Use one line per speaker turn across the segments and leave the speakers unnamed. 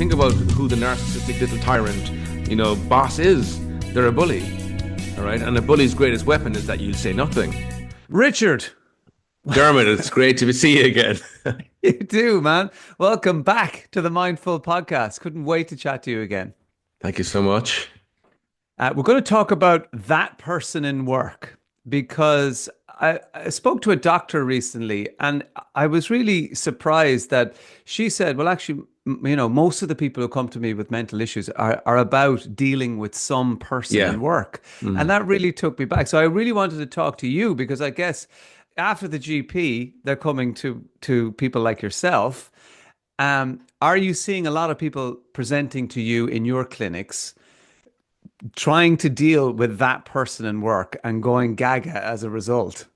think about who the narcissistic little tyrant, boss is, they're a bully. All right. And a bully's greatest weapon is that you say nothing.
Richard,
Dermot, it's great to see you again.
you too, man. Welcome back to the Mindful Podcast. Couldn't wait to chat to you again.
Thank you so much.
We're going to talk about that person in work because I spoke to a doctor recently and I was really surprised that she said, well, actually, most of the people who come to me with mental issues are about dealing with some person
Yeah.
in work. And
Mm.
that really took me back. So I really wanted to talk to you because I guess after the GP, they're coming to people like yourself. Are you seeing a lot of people presenting to you in your clinics trying to deal with that person in work and going gaga as a result?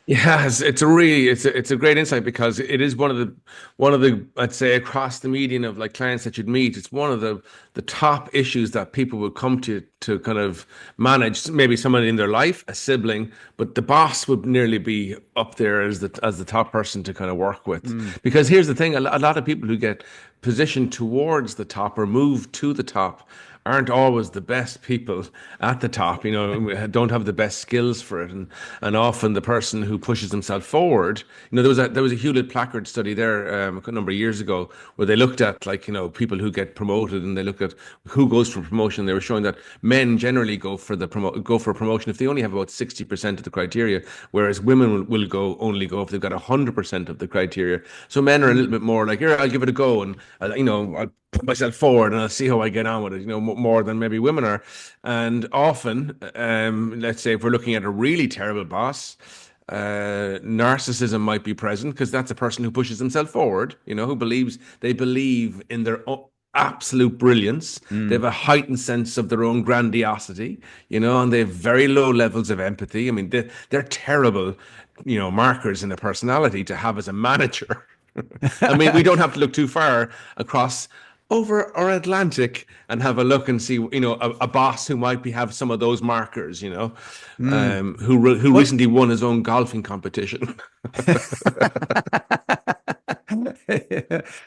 Yes, it's a great insight because it is one of the I'd say across the median of like clients that you'd meet. It's one of the top issues that people would come to kind of manage. Maybe someone in their life, a sibling, but the boss would nearly be up there as the top person to kind of work with.
Mm.
Because here's the thing: a lot of people who get positioned towards the top or move to the top aren't always the best people at the top, don't have the best skills for it. And often the person who pushes himself forward, there was a Hewlett Packard study there a number of years ago where they looked at like, people who get promoted and they looked at who goes for promotion. They were showing that men generally go for a promotion if they only have about 60% of the criteria, whereas women will only go if they've got 100% of the criteria. So men are a little bit more like, here, I'll give it a go. And, I'll put myself forward and I'll see how I get on with it, more than maybe women are. And often, let's say if we're looking at a really terrible boss, narcissism might be present because that's a person who pushes themselves forward, they believe in their absolute brilliance. They have
Mm.
a heightened sense of their own grandiosity, and they have very low levels of empathy. I mean, they're terrible, markers in a personality to have as a manager. I mean, we don't have to look too far across over our Atlantic and have a look and see, a boss who might have some of those markers,
Mm.
who
Well,
recently won his own golfing competition.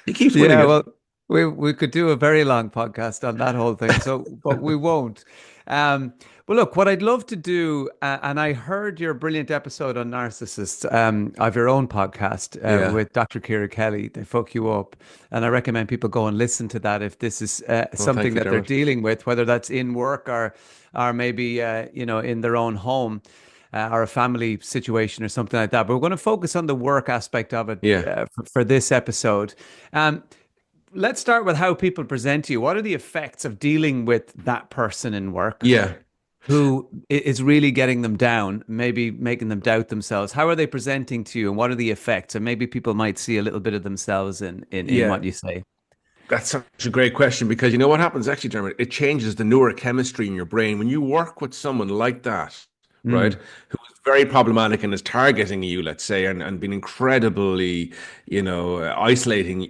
He keeps winning
yeah,
it.
well, we could do a very long podcast on that whole thing, but we won't. Um, well, look, what I'd love to do, and I heard your brilliant episode on narcissists, of your own podcast
Yeah.
with Dr. Kira Kelly. They fuck you up, and I recommend people go and listen to that if this is
Well,
something
thank you,
that they're
Dermot.
dealing with, whether that's in work or maybe in their own home. Or a family situation or something like that. But we're going to focus on the work aspect of it
Yeah.
for this episode. Um, let's start with how people present to you. What are the effects of dealing with that person in work
Yeah.
who is really getting them down, maybe making them doubt themselves? How are they presenting to you, and what are the effects? And maybe people might see a little bit of themselves in
Yeah.
what you say.
That's such a great question because you know what happens actually, Dermot? It changes the neurochemistry in your brain when you work with someone like that, right?
Mm,
Who is very problematic and is targeting you, let's say, and being incredibly, isolating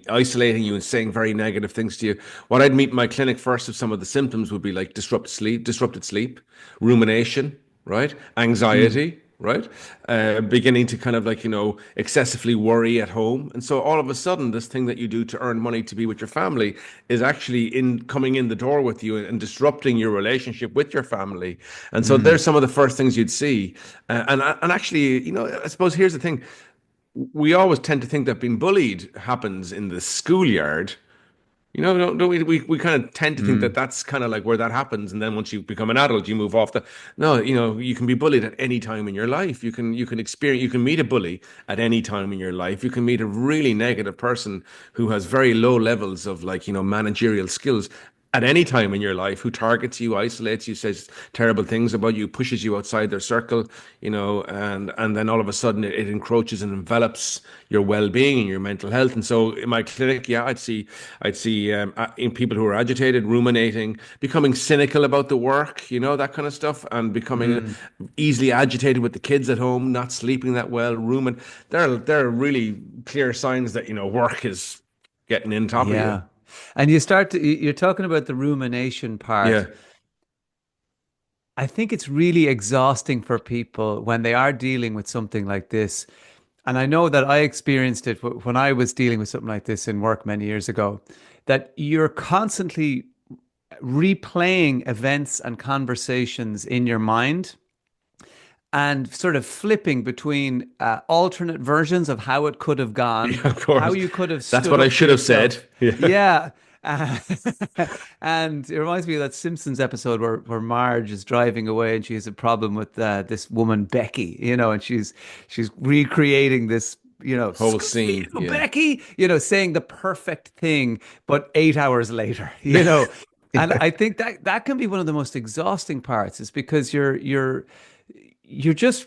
you and saying very negative things to you. What I'd meet in my clinic first of some of the symptoms would be like disrupted sleep, rumination, right?
mm,
Anxiety, right? Beginning to kind of like, excessively worry at home. And so all of a sudden, this thing that you do to earn money to be with your family is actually coming in the door with you and disrupting your relationship with your family. And so
mm.
there's some of the first things you'd see. And actually, I suppose here's the thing. We always tend to think that being bullied happens in the schoolyard. Don't we? We kind of tend to think that
Mm.
that's kind of like where that happens, and then once you become an adult, you move off the. No, you can be bullied at any time in your life. You can meet a bully at any time in your life. You can meet a really negative person who has very low levels of like managerial skills at any time in your life, who targets you, isolates you, says terrible things about you, pushes you outside their circle, and then all of a sudden it encroaches and envelops your well-being and your mental health. And so in my clinic, yeah, I'd see in people who are agitated, ruminating, becoming cynical about the work, that kind of stuff, and becoming
Mm.
easily agitated with the kids at home, not sleeping that well, rumin. There are really clear signs that work is getting in top of you.
Yeah. And you're talking about the rumination part.
Yeah.
I think it's really exhausting for people when they are dealing with something like this. And I know that I experienced it when I was dealing with something like this in work many years ago, that you're constantly replaying events and conversations in your mind and sort of flipping between alternate versions of how it could have
Yeah,
gone,
of
how
course.
you could have
That's
stood
what I
up for
should have said.
yourself.
Yeah.
Yeah. Uh, and it reminds me of that Simpsons episode where Marge is driving away and she has a problem with this woman Becky, and she's recreating this,
Whole
screw
scene.
you,
Yeah.
Becky, saying the perfect thing, but 8 hours later, And
Yeah.
I think that can be one of the most exhausting parts, is because you're just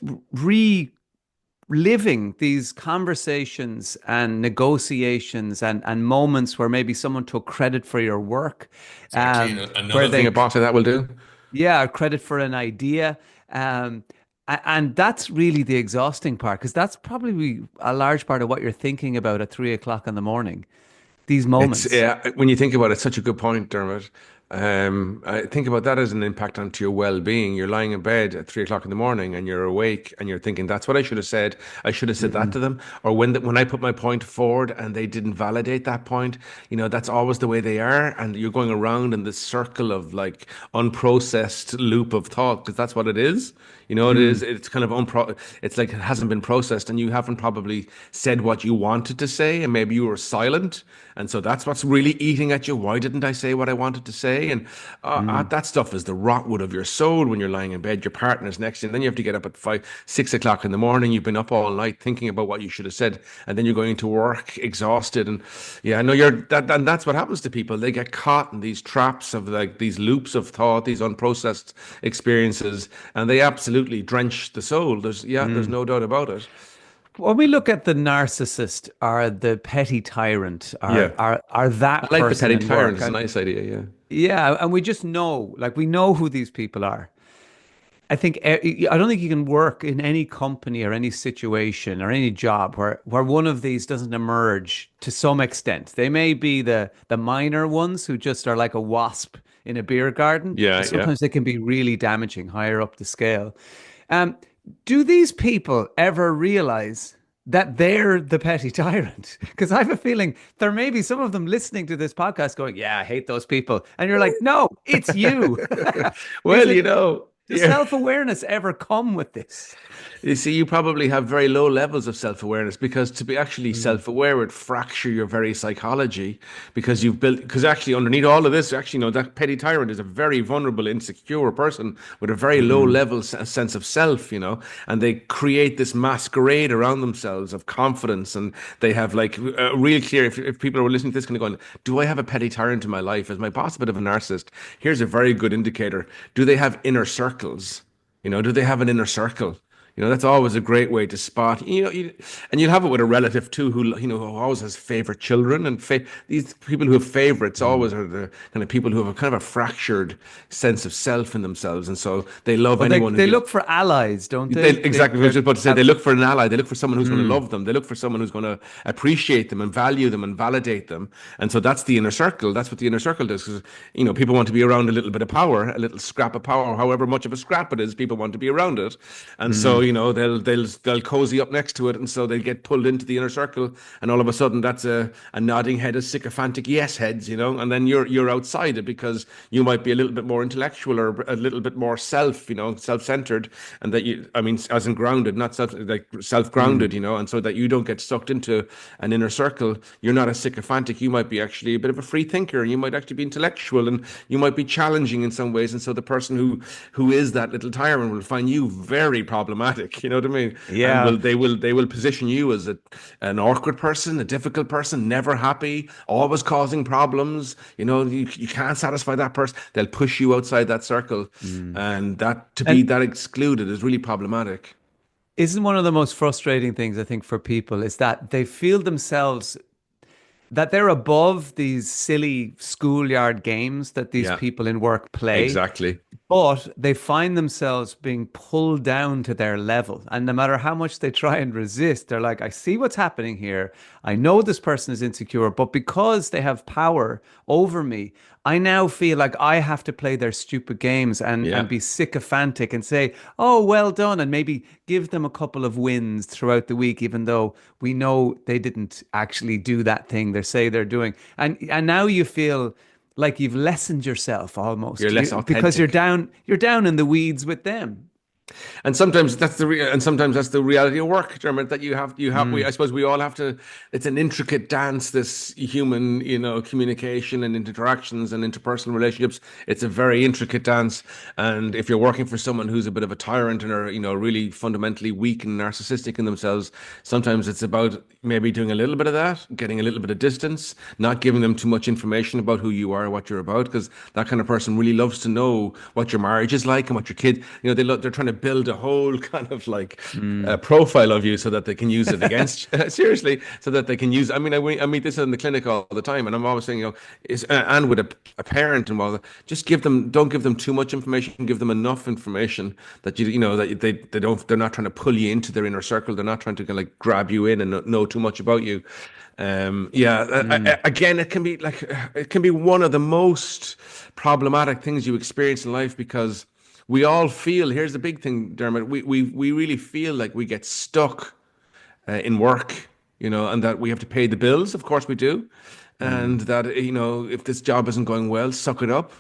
reliving these conversations and negotiations and moments where maybe someone took credit for your work,
Exactly.
where
Another thing
they,
a bot of that will do.
yeah, credit for an idea. Um, and that's really the exhausting part, because that's probably a large part of what you're thinking about at 3 o'clock in the morning, these
It's
moments.
yeah, when you think about it, it's such a good point, Dermot. I think about that as an impact onto your well-being. You're lying in bed at 3 o'clock in the morning and you're awake and you're thinking, "That's what I should have said. I should have said that
Mm,
to them." Or when I put my point forward and they didn't validate that point, that's always the way they are, and you're going around in this circle of like unprocessed loop of thought because that's what it is. It is.
mm,
It's kind of It's like it hasn't been processed, and you haven't probably said what you wanted to say, and maybe you were silent, and so that's what's really eating at you. Why didn't I say what I wanted to say? And
mm.
that stuff is the rotwood of your soul when you're lying in bed. Your partner's next to you, and then you have to get up at 6 o'clock in the morning. You've been up all night thinking about what you should have said, and then you're going to work exhausted. And yeah, I know and that's what happens to people. They get caught in these traps of like these loops of thought, these unprocessed experiences, and they absolutely drench the soul. There's
Mm.
no doubt about it.
When we look at the narcissist or the petty tyrant or
Yeah.
are
I
that
like the
person
petty
in
tyrant.
work,
It's a
and
nice idea. Yeah.
yeah, and we just know, like we know who these people are. I think I don't think you can work in any company or any situation or any job where one of these doesn't emerge to some extent. They may be the minor ones who just are like a wasp in a beer garden, but
Yeah. Yeah.
sometimes they can be really damaging higher up the scale. Um, do these people ever realize that they're the petty tyrant? Because I have a feeling there may be some of them listening to this podcast going, "Yeah, I hate those people," and you're like, "No, it's you." Is
Well,
it? Does
yeah.
self-awareness ever come with this?
You see, you probably have very low levels of self-awareness because to be actually
Mm,
self-aware would fracture your very psychology because actually underneath all of this, actually, that petty tyrant is a very vulnerable, insecure person with a very low
mm,
level sense of self, and they create this masquerade around themselves of confidence, and they have like real clear, if people are listening to this kind of going, do I have a petty tyrant in my life? Is my boss a bit of a narcissist? Here's a very good indicator. Do they have inner circles? Do they have an inner circle? That's always a great way to spot. And you'll have it with a relative too, who always has favorite children, and these people who have favorites always
mm.
are the kind of people who have a kind of a fractured sense of self in themselves, and so they love
Well, they
anyone who
they
gives.
look for allies, don't
They,
they?
exactly what I was just about to say. They
Have
look for an ally. They look for someone who's going to
mm,
love them. They look for someone who's going to appreciate them and value them and validate them. And so that's the inner circle. That's what the inner circle does. Because people want to be around a little bit of power, a little scrap of power, however much of a scrap it is. People want to be around it, and so
mm.
they'll cozy up next to it, and so they get pulled into the inner circle. And all of a sudden, that's a nodding head of sycophantic yes heads, and then you're outside it because you might be a little bit more intellectual or a little bit more self-centered, and that I mean, as in grounded, not self-grounded,
Mm.
and so that you don't get sucked into an inner circle. You're not a sycophantic. You might be actually a bit of a free thinker. You might actually be intellectual, and you might be challenging in some ways. And so the person who is that little tyrant will find you very problematic. You know what I mean? And
Yeah.
they will position you as an awkward person, a difficult person, never happy, always causing problems. You can't satisfy that person. They'll push you outside that circle,
Mm.
and that to be
And
that excluded is really problematic.
isn't one of the most frustrating things I think for people is that they feel themselves that they're above these silly schoolyard games that these
Yeah,
people in work play,
exactly.
but they find themselves being pulled down to their level. And no matter how much they try and resist, they're like, I see what's happening here. I know this person is insecure, but because they have power over me, I now feel like I have to play their stupid games and
Yeah.
be sycophantic and say, oh, well done, and maybe give them a couple of wins throughout the week, even though we know they didn't actually do that thing they say they're doing. And now you feel like you've lessened yourself
You're
almost
less
because
authentic.
you're down in the weeds with them.
And sometimes that's the reality of work, Dermot. That I suppose we all have to. It's an intricate dance. This human, communication and interactions and interpersonal relationships. It's a very intricate dance. And if you're working for someone who's a bit of a tyrant and are, really fundamentally weak and narcissistic in themselves, sometimes it's about maybe doing a little bit of that, getting a little bit of distance, not giving them too much information about who you are, what you're about, because that kind of person really loves to know what your marriage is like and what your kid, they're trying to build a whole kind of like
Mm.
profile of you so that they can use it against seriously, so that they can use. I mean, I meet this in the clinic all the time, and I'm always saying, and with a parent involved, just don't give them too much information, give them enough information that they're not trying to pull you into their inner circle, they're not trying to kind of like grab you in and know too much about you. Yeah,
Mm.
again, it can be one of the most problematic things you experience in life because we all feel, here's the big thing, Dermot, we really feel like we get stuck in work, and that we have to pay the bills. Of course we do. And
Mm.
that, if this job isn't going well, suck it up,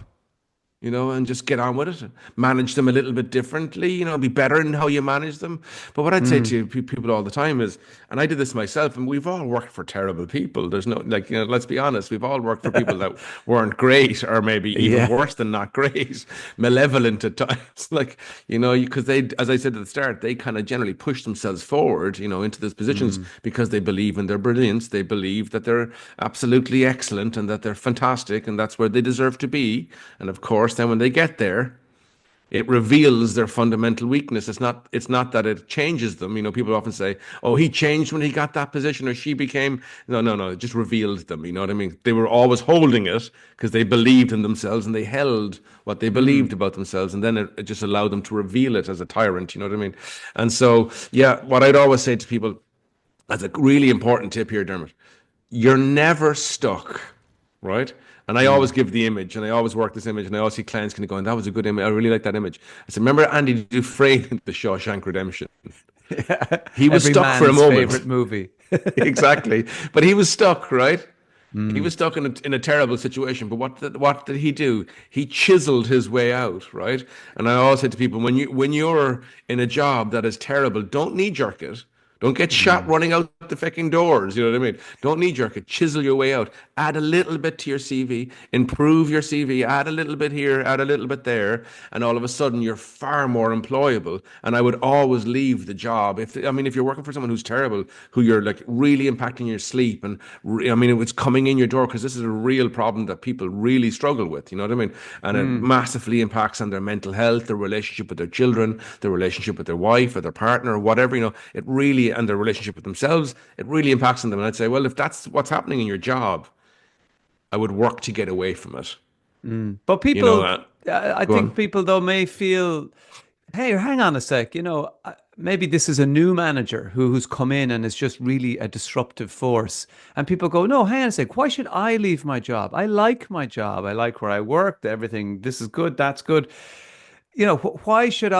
and just get on with it. Manage them a little bit differently, be better in how you manage them. But what I'd say
Mm.
to people all the time is, and I did this myself, and we've all worked for terrible people. There's no, like, let's be honest, we've all worked for people that weren't great, or maybe even
Yeah.
worse than not great, malevolent at times. Like, because they, as I said at the start, they kind of generally push themselves forward, into these positions
Mm.
because they believe in their brilliance. They believe that they're absolutely excellent and that they're fantastic and that's where they deserve to be. And of course, then when they get there, it reveals their fundamental weakness. It's not that it changes them. People often say, "Oh, he changed when he got that position, or she became." No, no, no. It just revealed them. You know what I mean? They were always holding it because they believed in themselves and they held what they believed
Mm.
about themselves, and then it just allowed them to reveal it as a tyrant. You know what I mean? And so, yeah, what I'd always say to people as a really important tip here, Dermot, you're never stuck, right? And I always
Mm.
give the image, and I always work this image, and I always see clients kind of going, "That was a good image. I really like that image." I said, "Remember Andy Dufresne in The Shawshank Redemption? He was
Every
stuck for a
man's
moment,
favorite movie.
exactly, but he was stuck, right? He
Mm.
was stuck in a terrible situation. But what did he do? He chiseled his way out, right? And I always say to people, when you're in a job that is terrible, don't knee jerk it. Don't get shot
Mm.
running out the fucking doors. You know what I mean? Don't knee jerk it. Chisel your way out. Add a little bit to your CV. Improve your CV. Add a little bit here. Add a little bit there. And all of a sudden, you're far more employable. And I would always leave the job if you're working for someone who's terrible, who you're like really impacting your sleep, and if it's coming in your door because this is a real problem that people really struggle with. You know what I mean? And it
Mm.
massively impacts on their mental health, their relationship with their children, their relationship with their wife or their partner or whatever. It really, and their relationship with themselves, it really impacts on them. And I'd say, well, if that's what's happening in your job, I would work to get away from it.
Mm. But
You know,
people, I
go
think
on.
people though may feel, hey, hang on a sec, maybe this is a new manager who's come in and is just really a disruptive force. And people go, no, hang on a sec, why should I leave my job? I like my job. I like where I work, everything. This is good, that's good. Why should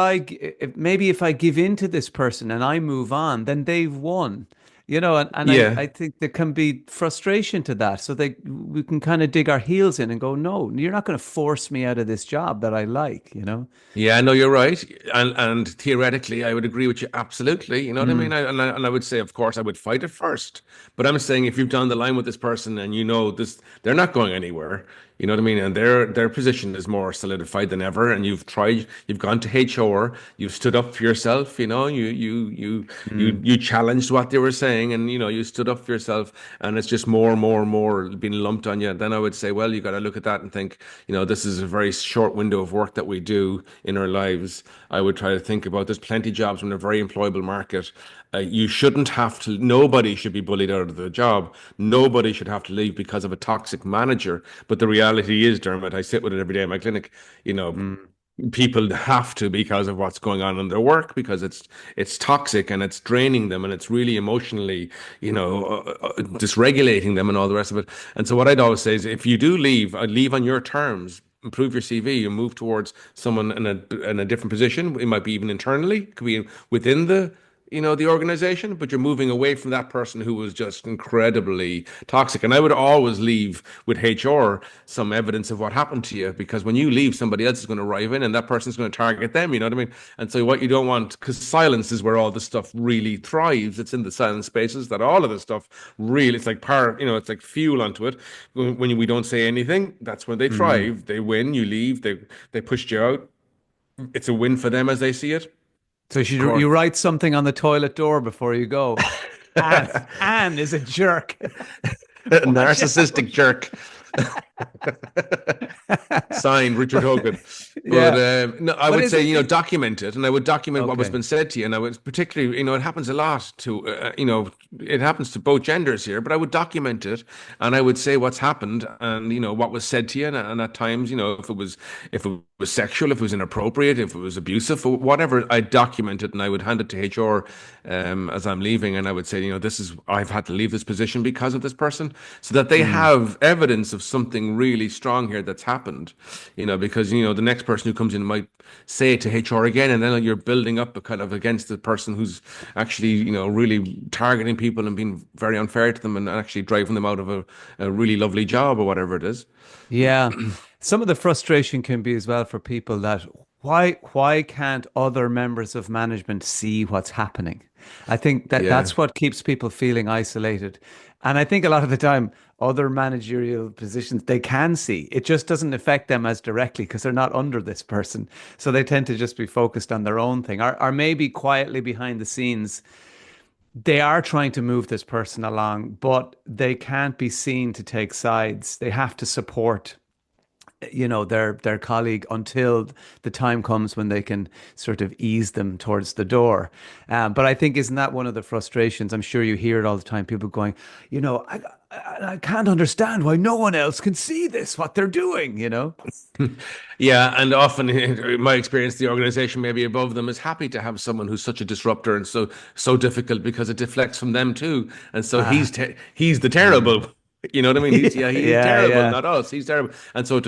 maybe if I give in to this person and I move on, then they've won. And
Yeah.
I think there can be frustration to that. So we can kind of dig our heels in and go, no, you're not going to force me out of this job that I like.
Yeah, no, you're right. And theoretically, I would agree with you absolutely. You know what I mean?
Mm.
And I would say, of course, I would fight it first. But I'm saying if you've done the line with this person and this, they're not going anywhere. You know what I mean? And their position is more solidified than ever. And you've gone to HR, you've stood up for yourself.
Mm.
You challenged what they were saying, and you stood up for yourself. And it's just more and more and more being lumped on you. Then I would say, well, you got to look at that and think, this is a very short window of work that we do in our lives. I would try to think about there's plenty of jobs in a very employable market. You shouldn't have to, nobody should be bullied out of the job. Nobody should have to leave because of a toxic manager. But the reality is, Dermot, I sit with it every day in my clinic. You know,
Mm.
people have to because of what's going on in their work, because it's toxic and it's draining them and it's really emotionally, dysregulating them and all the rest of it. And so what I'd always say is, if you do leave, leave on your terms. Improve your CV and move towards someone in a different position. It might be even internally, it could be within the organization, but you're moving away from that person who was just incredibly toxic. And I would always leave with HR some evidence of what happened to you, because when you leave, somebody else is going to arrive in and that person's going to target them. You know what I mean? And so what you don't want, because silence is where all the stuff really thrives. It's in the silent spaces that all of the stuff really, it's like it's like fuel onto it. When we don't say anything, that's when they
Mm.
thrive. They win, you leave, they pushed you out. It's a win for them as they see it.
So
Of course.
you write something on the toilet door before you go. Anne is a jerk. Watch out.
Narcissistic jerk. Signed, Richard Hogan. But
Yeah.
no, I
But
would
is
say,
it,
document it, and I would document what was
okay.
been said to you. And I would particularly, it happens a lot to, it happens to both genders here, but I would document it, and I would say what's happened, and what was said to you, and at times, if it was sexual, if it was inappropriate, if it was abusive, or whatever, I document it, and I would hand it to HR as I'm leaving, and I would say, I've had to leave this position because of this person, so that they
Mm.
have evidence of something really strong here that's happened, because the next person who comes in might say it to HR again, and then you're building up a kind of against the person who's actually, really targeting people and being very unfair to them and actually driving them out of a really lovely job or whatever it is.
Yeah. Some of the frustration can be as well for people that why can't other members of management see what's happening? I think that
Yeah.
that's what keeps people feeling isolated. And I think a lot of the time other managerial positions they can see. It just doesn't affect them as directly because they're not under this person. So they tend to just be focused on their own thing. Or maybe quietly behind the scenes they are trying to move this person along, but they can't be seen to take sides. They have to support, their colleague until the time comes when they can sort of ease them towards the door. But I think isn't that one of the frustrations? I'm sure you hear it all the time. People going, I can't understand why no one else can see this, what they're doing,
Yeah, and often, in my experience, the organization maybe above them is happy to have someone who's such a disruptor and so difficult, because it deflects from them too. And so
Ah,
he's the
mm.
terrible. You know what I mean? He's
Yeah,
terrible,
yeah.
not us. He's terrible, and so it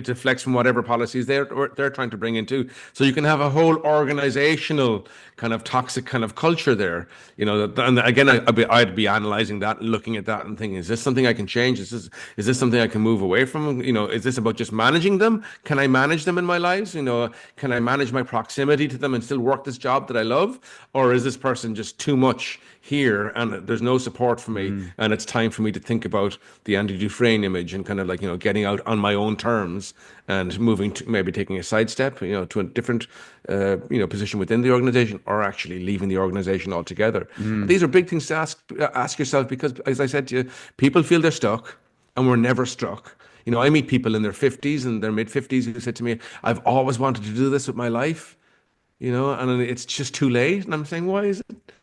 deflects from whatever policies they're trying to bring in too. So you can have a whole organizational kind of toxic kind of culture there. And again, I'd be analyzing that, and looking at that, and thinking, is this something I can change? Is this something I can move away from? Is this about just managing them? Can I manage them in my lives? Can I manage my proximity to them and still work this job that I love? Or is this person just too much here and there's no support for me,
Mm.
and it's time for me to think about the Andy Dufresne image and kind of like, getting out on my own terms and moving to maybe taking a sidestep, to a different, position within the organization, or actually leaving the organization altogether.
Mm.
These are big things to ask yourself, because, as I said to you, people feel they're stuck, and we're never stuck. I meet people in their 50s and their mid 50s who said to me, I've always wanted to do this with my life, and it's just too late. And I'm saying, why is it?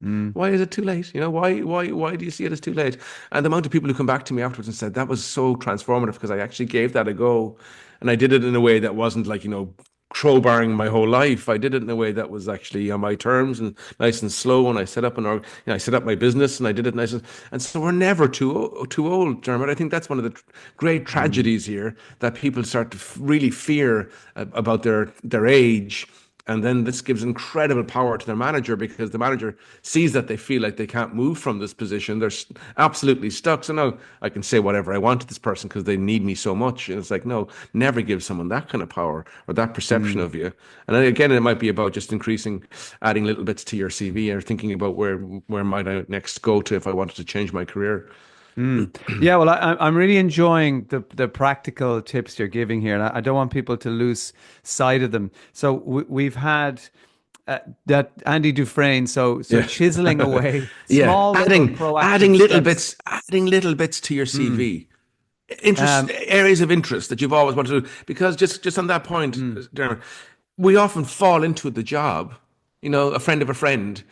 Mm.
Why is it too late? Why do you see it as too late? And the amount of people who come back to me afterwards and said that was so transformative, because I actually gave that a go, and I did it in a way that wasn't like, crowbarring my whole life. I did it in a way that was actually on my terms and nice and slow. And I set up I set up my business, and I did it nice and so we're never too old, Dermot. I think that's one of the great
Mm.
tragedies here, that people start to really fear about their age, and then this gives incredible power to their manager, because the manager sees that they feel like they can't move from this position. They're absolutely stuck. So now I can say whatever I want to this person because they need me so much. And it's like, no, never give someone that kind of power or that perception
Mm.
of you. And then again, it might be about just adding little bits to your CV, or thinking about where might I next go to if I wanted to change my career.
Mm. Yeah, well, I'm really enjoying the practical tips you're giving here, and I don't want people to lose sight of them. So we've had that Andy Dufresne, so
Yeah.
chiseling away
Yeah.
small little
Adding
proactive
adding little
steps.
bits, adding little bits to your
Mm.
CV. Areas of interest that you've always wanted to do. Because just on that point,
Mm.
Dermot, we often fall into the job, a friend of a friend,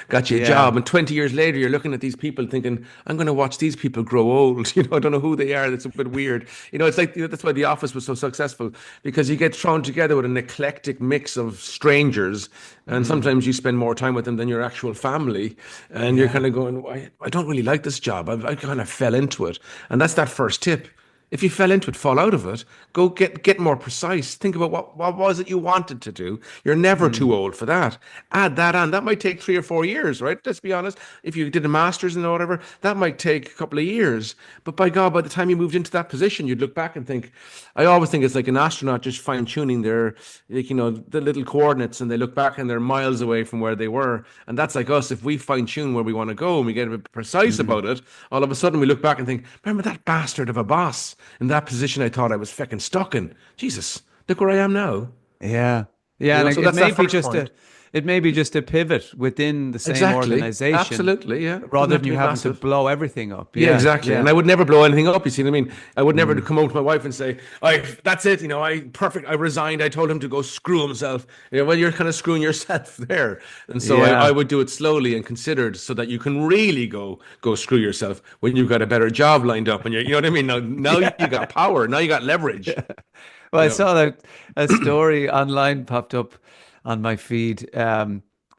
got you a
Yeah.
job. And 20 years later, you're looking at these people thinking, I'm going to watch these people grow old. I don't know who they are. That's a bit weird. It's like, that's why The Office was so successful, because you get thrown together with an eclectic mix of strangers. And
Mm.
sometimes you spend more time with them than your actual family. And you're
Yeah.
kind of going, I don't really like this job. I kind of fell into it. And that's that first tip. If you fell into it, fall out of it. Go get more precise. Think about what was it you wanted to do. You're never too
Mm.
old for that. Add that on. That might take 3 or 4 years, right? Let's be honest. If you did a master's in or whatever, that might take a couple of years. But by God, by the time you moved into that position, you'd look back and think. I always think it's like an astronaut just fine tuning their, like, the little coordinates, and they look back and they're miles away from where they were. And that's like us. If we fine tune where we want to go and we get a bit precise
Mm.
about it, all of a sudden we look back and think, remember that bastard of a boss in that position I thought I was feckin' stuck in. Jesus, look where I am now.
Yeah. Yeah, and
So
it
that's
may
that
be
first
just
point.
a pivot within the same
Exactly.
organization
Absolutely. Yeah. Doesn't
rather
have
than
to
you
be
having to
massive.
blow everything up.
Yeah,
Yeah.
exactly.
Yeah.
And I would never blow anything up. You see what I mean? I would never
Mm.
come home to my wife and say, that's it. I resigned. I told him to go screw himself. Well, you're kind of screwing yourself there. And so I
Yeah.
would do it slowly and considered, so that you can really go screw yourself when you've got a better job lined up. And you know what I mean? Now you
Yeah.
got power. Now you got leverage.
Well, I
You know.
saw that a story online popped up on my feed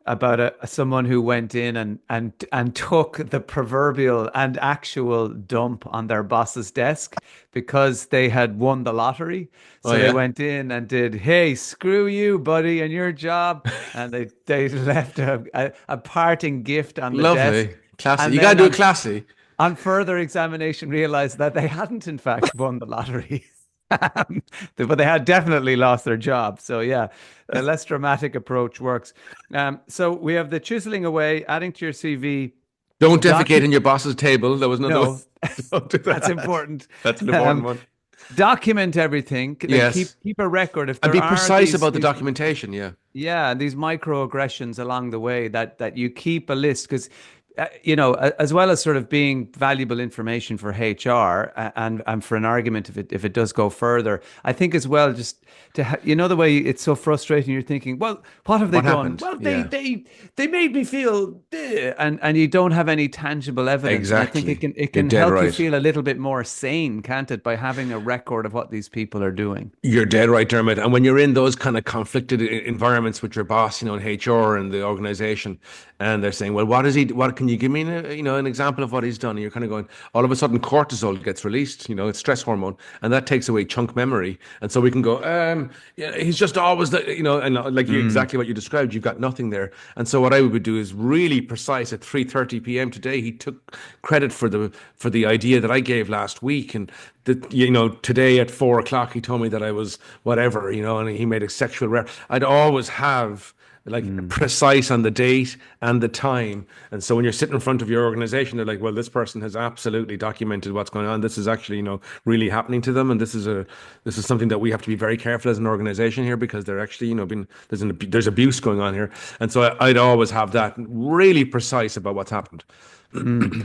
about someone who went in and took the proverbial and actual dump on their boss's desk because they had won the lottery.
Oh
So they
yeah.
went in and did, "Hey, screw you, buddy, and your job," and they left a parting gift on the desk.
Lovely. Classy.
And
You got to
then
do it classy.
on further examination, realized that they hadn't, in fact, won the lottery. But they had definitely lost their job. So, yeah, a less dramatic approach works. So, we have the chiseling away, adding to your CV.
Don't defecate
Docu
in your boss's table. There was another one.
no,
Don't do
that's
that.
important.
That's an important
Um,
one.
document everything. Like
Yes.
keep a record. If
And
there
be
are
precise about the documentation. Yeah.
yeah, these microaggressions along the way that you keep a list because as well as sort of being valuable information for HR and for an argument if it does go further, I think as well just the way it's so frustrating. You're thinking, well, what have they
What
done?
happened?
Well,
Yeah.
they made me feel, and you don't have any tangible evidence, and I think it
Exactly.
can it
You're
can
dead
help you
right.
feel a little bit more sane, can't it, by having a record of what these people are doing.
You're dead right, Dermot. And when you're in those kind of conflicted environments with your boss, in HR and the organization, and they're saying, "Well, what is he? What can you give me, an example of what he's done?" And you're kind of going, all of a sudden, cortisol gets released. It's stress hormone, and that takes away chunk memory. And so we can go, yeah, he's just always and like
Mm.
exactly what you described. You've got nothing there. And so what I would do is really precise. At 3:30 p.m. today, he took credit for the idea that I gave last week, and that today at 4 o'clock he told me that I was whatever, and he made a sexual I'd always have like
Mm.
precise on the date and the time. And so when you're sitting in front of your organization, they're like, well, this person has absolutely documented what's going on. This is actually, really happening to them. And this is something that we have to be very careful as an organization here, because they're actually, there's abuse going on here. And so I'd always have that really precise about what's happened.
Mm.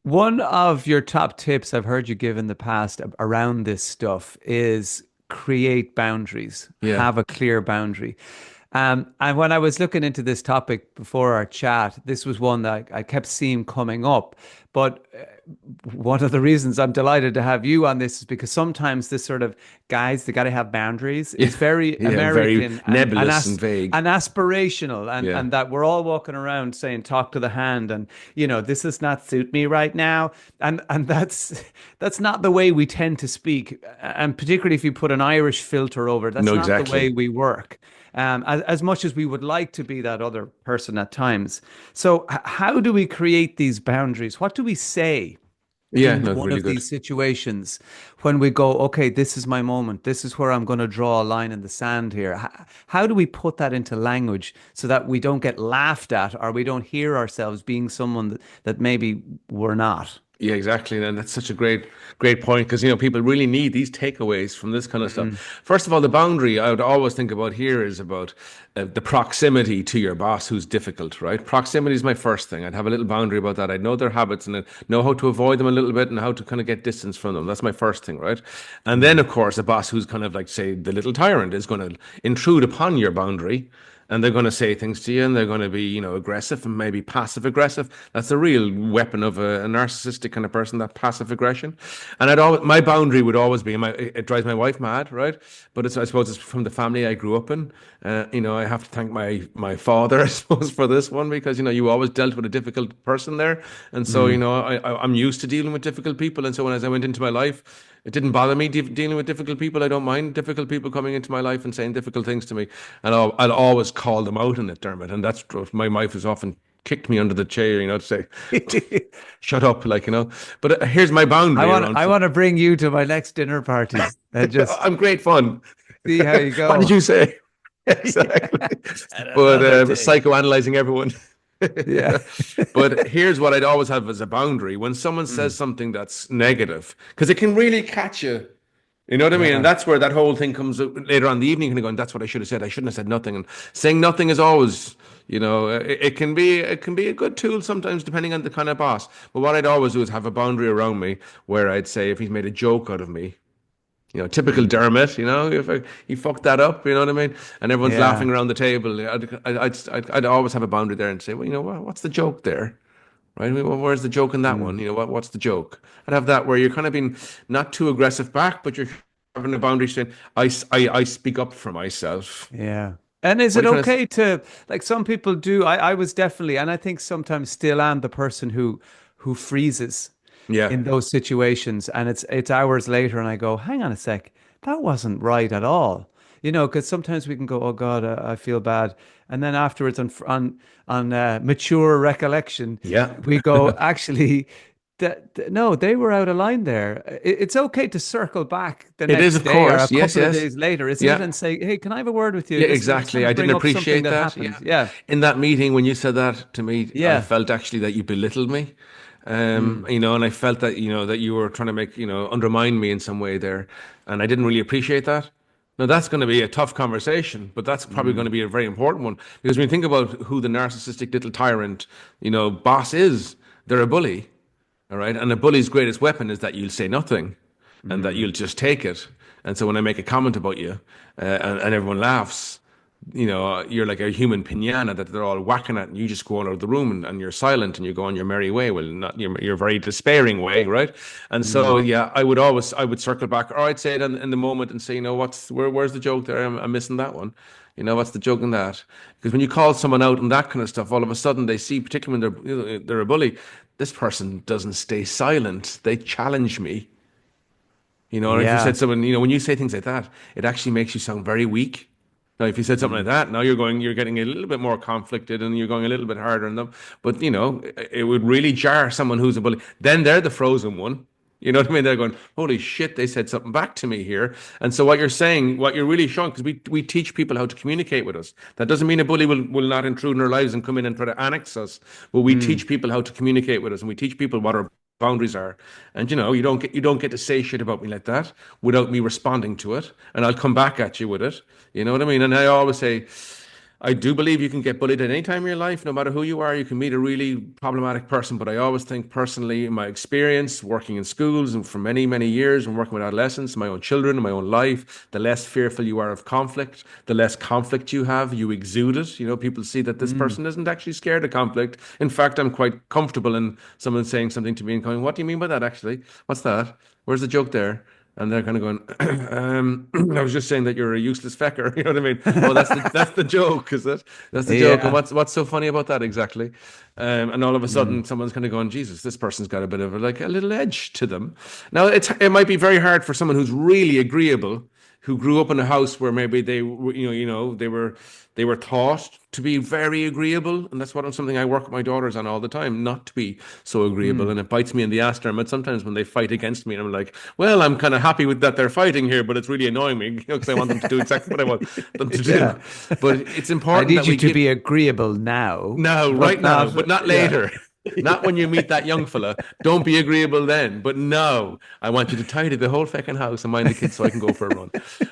One of your top tips I've heard you give in the past around this stuff is create boundaries,
Yeah.
have a clear boundary. And when I was looking into this topic before our chat, this was one that I kept seeing coming up. But one of the reasons I'm delighted to have you on this is because sometimes this sort of guys, they got to have boundaries,
Yeah.
is very
Yeah. Very
American
nebulous and vague.
and aspirational,
Yeah.
and that we're all walking around saying talk to the hand, and this does not suit me right now, and that's not the way we tend to speak, and particularly if you put an Irish filter over it, that's
No,
not the way
exactly.
we work. As much as we would like to be that other person at times. So, how do we create these boundaries? What do we say
Yeah.
in
No,
one
really
of
good.
these situations when we go, okay, this is my moment. This is where I'm going to draw a line in the sand here. How do we put that into language so that we don't get laughed at or we don't hear ourselves being someone that maybe we're not?
Yeah, exactly. And that's such a great point, because, people really need these takeaways from this kind of stuff.
Mm,
First of all, the boundary I would always think about here is about the proximity to your boss who's difficult, right? Proximity is my first thing. I'd have a little boundary about that. I'd know their habits and I'd know how to avoid them a little bit and how to kind of get distance from them. That's my first thing, right? And then,
mm,
of course, a boss who's kind of like, say, the little tyrant is going to intrude upon your boundary. and they're going to say things to you, and they're going to be, aggressive and maybe passive aggressive. That's a real weapon of a narcissistic kind of person, that passive aggression. And my boundary would always be, it drives my wife mad, right? But I suppose it's from the family I grew up in. I have to thank my father, I suppose, for this one, because you always dealt with a difficult person there, and so
Mm.
I'm used to dealing with difficult people, and so as I went into my life, it didn't bother me dealing with difficult people. I don't mind difficult people coming into my life and saying difficult things to me. And I'll always call them out on it, Dermot. And that's what my wife has often kicked me under the chair, to say, shut up, But here's my boundary around.
I want to bring you to my next dinner party and just
I'm great fun.
see how you
What did
go.
you say?
Yeah.
Exactly.
And
But
another day.
psychoanalyzing everyone.
Yeah.
But here's what I'd always have as a boundary when someone says
Mm.
something that's negative, because it can really catch you. You know what I mean? And
Yeah.
that's where that whole thing comes up later on in the evening, and going, that's what I should have said. I shouldn't have said nothing. And saying nothing is always, it can be a good tool sometimes, depending on the kind of boss. But what I'd always do is have a boundary around me where I'd say if he's made a joke out of me, typical
Mm.
Dermot, if he fucked that up, you know what I mean? And everyone's
Yeah.
laughing around the table. I'd always have a boundary there and say, well, what's the joke there? Right? I mean, well, where's the joke in that one?
Mm.
What's the joke? I'd have that where you're kind of being not too aggressive back, but you're having a boundary saying, I speak up for myself.
Yeah. And is
What
it
are you trying to?
okay to like some people do? I was definitely, and I think sometimes still am the person who freezes
Yeah,
in those situations, and it's hours later, and I go, hang on a sec, that wasn't right at all. Because sometimes we can go, oh God, I feel bad, and then afterwards on mature recollection,
yeah.
we go, actually, no, they were out of line there. It's okay to circle back the
It is,
next
of
day or a
course. Yes,
couple of
yes.
days later, isn't it?
Yeah.
And say, hey, can I have a word with you?
Yeah,
This, I just
exactly.
want to
I didn't
bring up something
appreciate
that
that. Yeah.
happened. Yeah.
In that meeting, when you said that to me, I
Yeah.
felt actually that you belittled me.
Mm.
And I felt that, that you were trying to make, undermine me in some way there. And I didn't really appreciate that. Now, that's going to be a tough conversation, but that's probably going
Mm.
to be a very important one. Because when you think about who the narcissistic little tyrant, boss is, they're a bully. All right. And a bully's greatest weapon is that you'll say nothing and that
Mm.
you'll just take it. And so when I make a comment about you and everyone laughs, you're like a human pinata that they're all whacking at, and you just go out of the room and you're silent and you go on your merry way. Well, not your very despairing way, right? And so,
Mm.
yeah, I would circle back, or I'd say it in the moment and say, where's the joke there? I'm missing that one. What's the joke in that? Because when you call someone out and that kind of stuff, all of a sudden they see, particularly when they're a bully, this person doesn't stay silent. They challenge me. And if you
Yeah.
said something, when you say things like that, it actually makes you sound very weak. Now, if you said something like
Mm.
that, now you're getting a little bit more conflicted and you're going a little bit harder on them. But, it would really jar someone who's a bully. Then they're the frozen one. You know what I mean? They're going, holy shit, they said something back to me here. And so what you're saying, what you're really showing, because we teach people how to communicate with us. That doesn't mean a bully will not intrude in our lives and come in and try to annex us. But we
Mm.
teach people how to communicate with us, and we teach people what our boundaries are. And you don't get to say shit about me like that without me responding to it. And I'll come back at you with it. You know what I mean? And I always say, I do believe you can get bullied at any time in your life, no matter who you are. You can meet a really problematic person. But I always think, personally, in my experience working in schools and for many, many years and working with adolescents, my own children, my own life, the less fearful you are of conflict, the less conflict you have, you exude it. People see that this
Mm.
person isn't actually scared of conflict. In fact, I'm quite comfortable in someone saying something to me and going, what do you mean by that, actually? What's that? Where's the joke there? And they're kind of going, I was just saying that you're a useless fecker. You know what I mean? Oh, that's the joke, is it? That's the joke. And
Yeah.
what's so funny about that exactly? And all of a
Mm.
sudden, someone's kind of going, Jesus, this person's got a bit of like a little edge to them. Now, it might be very hard for someone who's really agreeable, who grew up in a house where maybe they were taught to be very agreeable, and that's something I work with my daughters on all the time, not to be so agreeable,
Mm.
and it bites me in the ass, Dermot, sometimes when they fight against me, and I'm like, well, I'm kind of happy with that they're fighting here, but it's really annoying me, because I want them to do exactly what I want them to
Yeah.
do. But it's
I
important
need
that
you
we
to
give
be agreeable now,
now, right
but
now,
not,
but not
yeah.
later. Not when you meet that young fella. Don't be agreeable then. But no, I want you to tidy the whole fucking house and mind the kids so I can go for a run.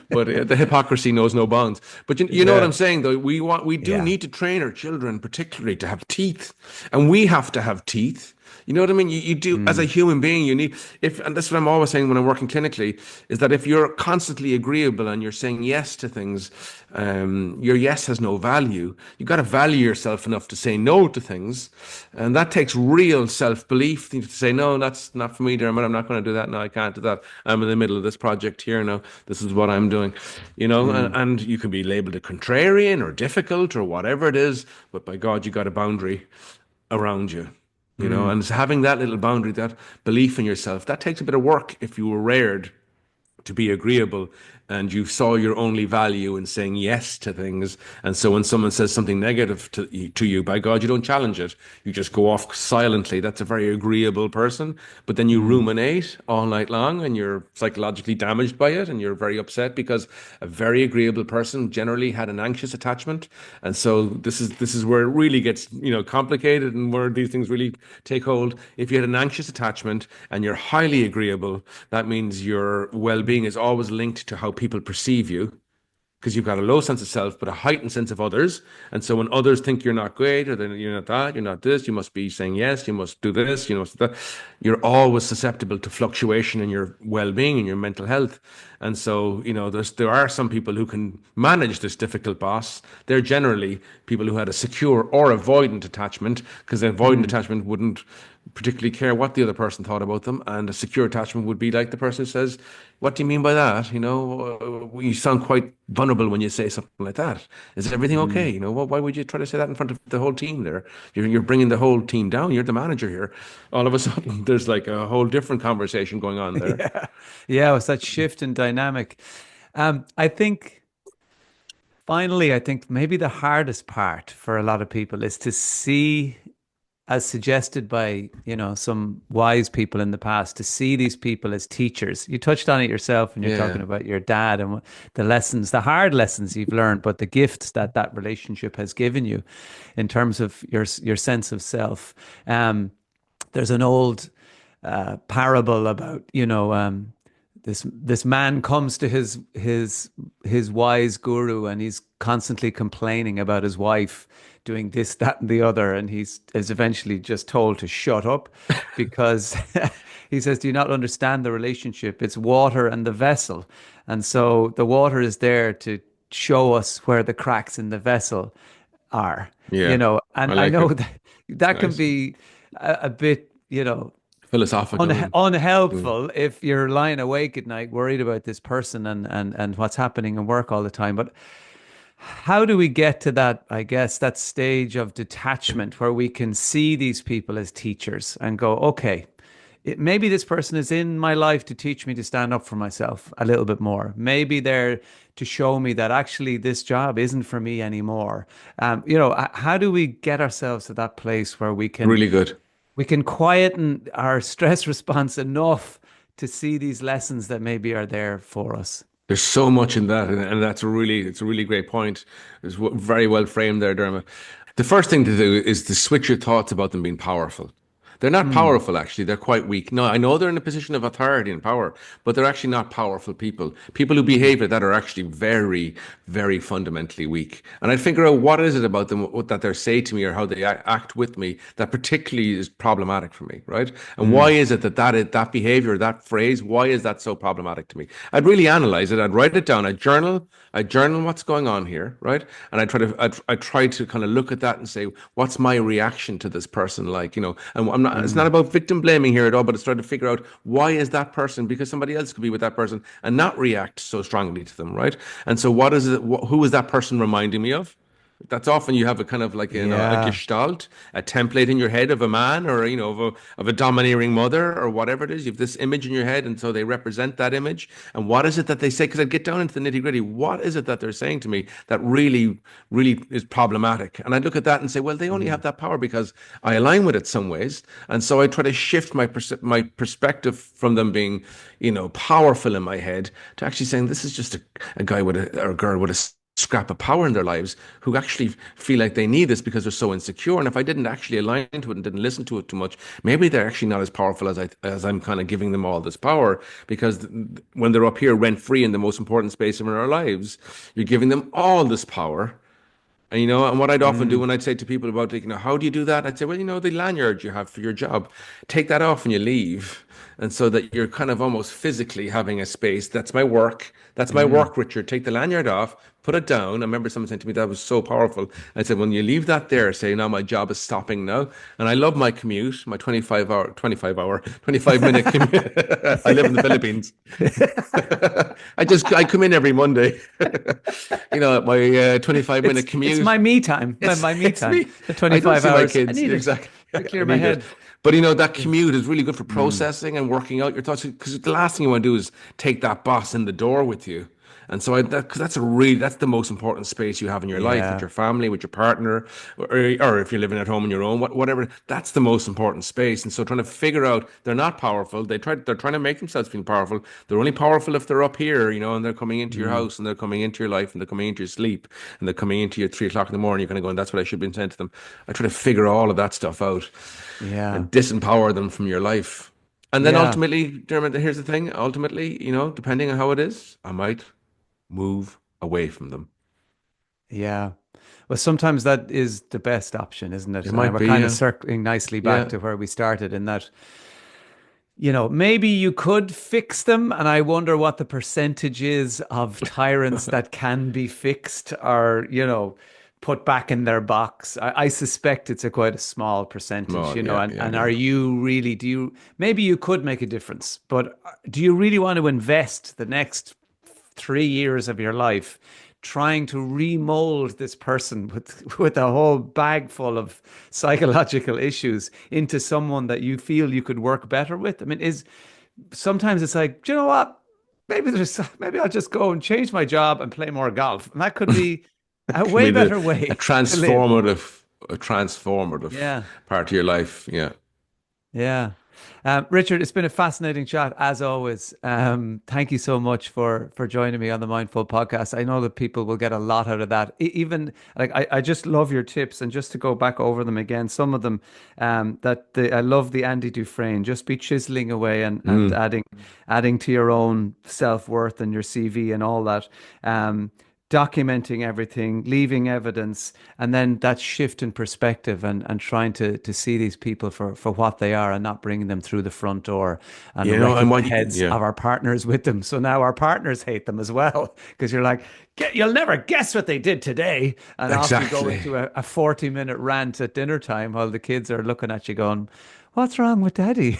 But the hypocrisy knows no bounds. But you know what
Yeah.
I'm saying, though. We do
Yeah.
need to train our children, particularly, to have teeth, and we have to have teeth. You know what I mean? You do, as a
Mm,
human being, you need, if, and that's what I'm always saying when I'm working clinically, is that if you're constantly agreeable and you're saying yes to things, your yes has no value. You got to value yourself enough to say no to things. And that takes real self-belief to say, no, that's not for me, Dermot. I'm not going to do that. No, I can't do that. I'm in the middle of this project here now. This is what I'm doing,
mm,
and you can be labeled a contrarian or difficult or whatever it is, but by God, you got a boundary around you,
mm.
and it's having that little boundary, that belief in yourself, that takes a bit of work if you were reared to be agreeable and you saw your only value in saying yes to things. And so when someone says something negative to you, by God, you don't challenge it. You just go off silently. That's a very agreeable person. But then you
Mm.
ruminate all night long and you're psychologically damaged by it and you're very upset because a very agreeable person generally had an anxious attachment. And so this is where it really gets, complicated and where these things really take hold. If you had an anxious attachment and you're highly agreeable, that means your well-being is always linked to how people perceive you because you've got a low sense of self, but a heightened sense of others. And so when others think you're not great, or then you're not that, you're not this, you must be saying yes, you must do this, you must do that. You're always susceptible to fluctuation in your well-being and your mental health. And so, there are some people who can manage this difficult boss. They're generally people who had a secure or avoidant attachment, because an avoidant
Mm.
attachment wouldn't particularly care what the other person thought about them. And a secure attachment would be like the person who says, "What do you mean by that? You sound quite vulnerable when you say something like that. Is everything okay?
Mm.
Why would you try to say that in front of the whole team there? You're bringing the whole team down. You're the manager here. All of a sudden, there's like a whole different conversation going on there."
Yeah. Yeah, it was that shift in dynamic. I think finally, I think maybe the hardest part for a lot of people is to see, as suggested by, some wise people in the past, to see these people as teachers. You touched on it yourself when you're talking
Yeah.
about your dad and the lessons, the hard lessons you've learned, but the gifts that that relationship has given you in terms of your sense of self. There's an old parable about this man comes to his wise guru and he's constantly complaining about his wife doing this, that, and the other, and he's is eventually just told to shut up because he says, "Do you not understand the relationship? It's water and the vessel, and so the water is there to show us where the cracks in the vessel are."
Yeah. I
And I
like
know
it.
that that can
Nice.
be a bit,
Philosophical and mm,
unhelpful if you're lying awake at night worried about this person and what's happening in work all the time. But how do we get to that, I guess, that stage of detachment where we can see these people as teachers and go, okay, maybe this person is in my life to teach me to stand up for myself a little bit more. Maybe they're to show me that actually this job isn't for me anymore. How do we get ourselves to that place where
really good.
we can quieten our stress response enough to see these lessons that maybe are there for us?
There's so much in that, and it's a really great point. It's very well framed there, Dermot. The first thing to do is to switch your thoughts about them being powerful. They're not
Mm,
powerful, actually. They're quite weak. No, I know they're in a position of authority and power, but they're actually not powerful people. People who
mm,
behave like that are actually very, very fundamentally weak. And I'd figure out what is it about them, what that they say to me or how they act with me that particularly is problematic for me, right? And why
mm,
is it that behavior, that phrase, why is that so problematic to me? I'd really analyze it. I'd write it down. I journal what's going on here, right? And I try to kind of look at that and say, what's my reaction to this person like, and it's not
mm,
about victim blaming here at all, but it's trying to figure out why is that person, because somebody else could be with that person and not react so strongly to them, right? And so what is it, who is that person reminding me of? That's often you have a kind of like a
yeah.
gestalt, a template in your head of a man or of a domineering mother or whatever it is. You have this image in your head, and so they represent that image. And what is it that they say? Because I get down into the nitty gritty. What is it that they're saying to me that really, really is problematic? And I look at that and say, well, they only
Mm,
have that power because I align with it some ways. And so I try to shift my perspective from them being, powerful in my head to actually saying this is just a guy or a girl with a scrap of power in their lives who actually feel like they need this because they're so insecure. And if I didn't actually align to it and didn't listen to it too much, maybe they're actually not as powerful as I'm kind of giving them all this power. Because when they're up here rent free in the most important space in our lives, you're giving them all this power. And and what I'd often do
Mm.
when I'd say to people about, like, how do you do that? I'd say, well, the lanyard you have for your job, take that off when you leave. And so that you're kind of almost physically having a space. That's my work. That's my
Mm.
work, Richard. Take the lanyard off, put it down. I remember someone saying to me that was so powerful. I said, when you leave that there, say, now my job is stopping now. And I love my commute, my 25-minute commute. I live in the Philippines. I come in every Monday. My 25-minute
It's
commute.
my me time.
It's
My me
it's
time.
me.
The
I don't
25
see my
hours. I
kids.
need it
Exactly.
to
I
clear my
need it.
head.
But that
Yeah.
commute is really good for
Mm.
processing and working out your thoughts. Because the last thing you want to do is take that boss in the door with you. And so because that's the most important space you have in your life with
Yeah.
your family, with your partner, or if you're living at home on your own, whatever. That's the most important space. And so trying to figure out they're not powerful. They're trying to make themselves feel powerful. They're only powerful if they're up here, and they're coming into your
Mm.
house and they're coming into your life and they're coming into your sleep and they're coming into your 3 o'clock in the morning. You're kind of going, that's what I should be saying to them. I try to figure all of that stuff out
Yeah.
and disempower them from your life. And then
Yeah.
ultimately, Dermot, here's the thing. Ultimately, depending on how it is, I might move away from them.
Yeah. Well, sometimes that is the best option, isn't it?
It
And
might
we're
be,
kind of
yeah.
circling nicely back
Yeah.
to where we started in that, maybe you could fix them. And I wonder what the percentage is of tyrants that can be fixed or, put back in their box. I suspect it's a quite a small percentage,
Well, yeah, yeah,
and
yeah.
are you really, maybe you could make a difference, but do you really want to invest the next 3 years of your life trying to remold this person with a whole bag full of psychological issues into someone that you feel you could work better with? I mean, is sometimes it's like, do you know what? Maybe I'll just go and change my job and play more golf. And that could be a
That can
way
be
better
a
way to live.
transformative
Yeah.
part of your life. Yeah.
Yeah. Richard, it's been a fascinating chat as always. Thank you so much for joining me on the Mindful podcast. I know that people will get a lot out of that. Even like I just love your tips, and just to go back over them again, some of them I love the Andy Dufresne. Just be chiseling away and
Mm.
adding to your own self-worth and your CV and all that. Documenting everything, leaving evidence, and then that shift in perspective and trying to see these people for what they are and not bringing them through the front door and
And
wrecking the
what,
heads
yeah,
of our partners with them. So now our partners hate them as well because you're like, you'll never guess what they did today. And off you go
exactly.
into a 40-minute rant at dinner time while the kids are looking at you going, what's wrong with daddy?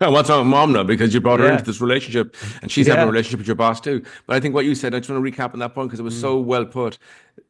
And what's wrong with mom now? Because you brought her into
Yeah.
this relationship and she's having a
Yeah.
relationship with your boss too. But I think what you said, I just want to recap on that point because it was
Mm,
so well put.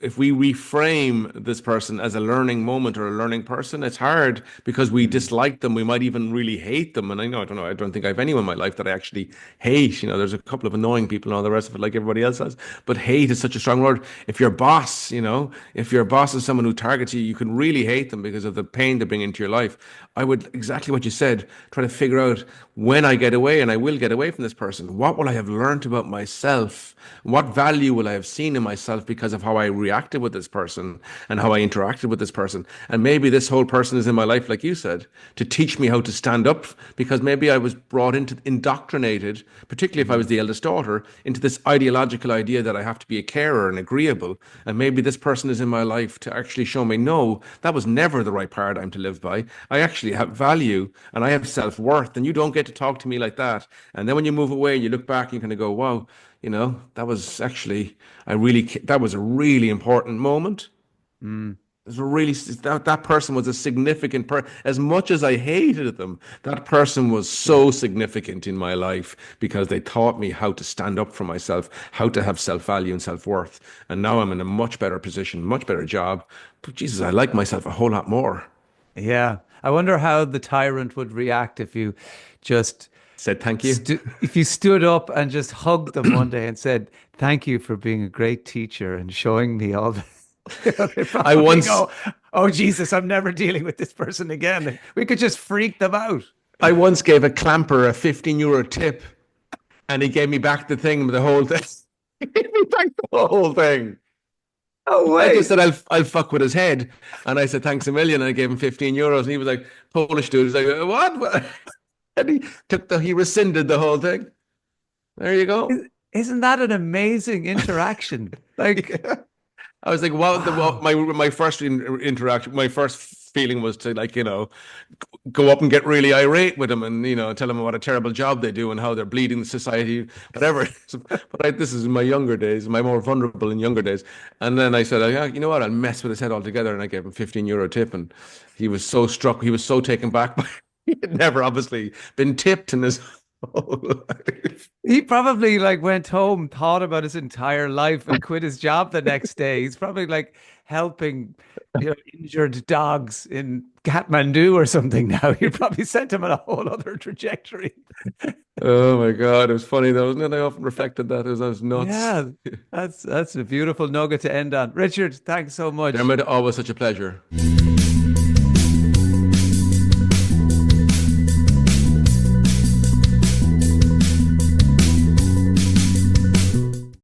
If we reframe this person as a learning moment or a learning person, it's hard because we
mm,
dislike them. We might even really hate them. And I don't know, I don't think I have anyone in my life that I actually hate. There's a couple of annoying people and all the rest of it, like everybody else has. But hate is such a strong word. If your boss is someone who targets you, you can really hate them because of the pain they bring into your life. I would, exactly what you said, try to figure out when I get away, and I will get away from this person, what will I have learned about myself? What value will I have seen in myself because of how I reacted with this person and how I interacted with this person? And maybe this whole person is in my life, like you said, to teach me how to stand up because maybe I was brought into, indoctrinated, particularly if I was
mm.
the eldest daughter, into this ideological idea that I have to be a carer and agreeable. And maybe this person is in my life to actually show me, no, that was never the right paradigm to live by. I actually have value and I have self-worth, and you don't get to talk to me like that. And then when you move away and you look back, you kind of go, wow, that was actually, that was a really important moment.
Mm.
It was a really, that person was a significant as much as I hated them, that person was so significant in my life because they taught me how to stand up for myself, how to have self-value and self-worth. And now I'm in a much better position, much better job. But Jesus, I like myself a whole lot more.
Yeah. I wonder how the tyrant would react if you just
Said thank you.
if you stood up and just hugged them one day and said, "Thank you for being a great teacher and showing me all the." They'd
I
probably
once
go, "Oh Jesus, I'm never dealing with this person again." We could just freak them out.
I once gave a clamper a 15 euro tip and he gave me back the thing, the whole thing. He gave me back the whole thing.
No
I just
way.
said I'll fuck with his head, and I said thanks a million, and I gave him 15 euros, and he was like Polish dude. He's like what? And he rescinded the whole thing. There you go.
Isn't that an amazing interaction? Like,
Yeah. I was like, well,
Wow.
my first interaction, my first feeling was to like, go up and get really irate with them and tell them what a terrible job they do and how they're bleeding the society, whatever. This is in my younger days, my more vulnerable in younger days. And then I said, yeah, you know what? I'll mess with his head altogether, and I gave him 15 euro tip, and he was so struck, he was so taken back by. He had never obviously been tipped in his whole life.
He probably like went home, thought about his entire life, and quit his job the next day. He's probably like helping, injured dogs in Kathmandu or something now. You probably sent him on a whole other trajectory.
Oh my God, it was funny though, wasn't it? I often reflected that as I was nuts.
Yeah, that's a beautiful nugget to end on. Richard, thanks so much.
Dermot, always such a pleasure.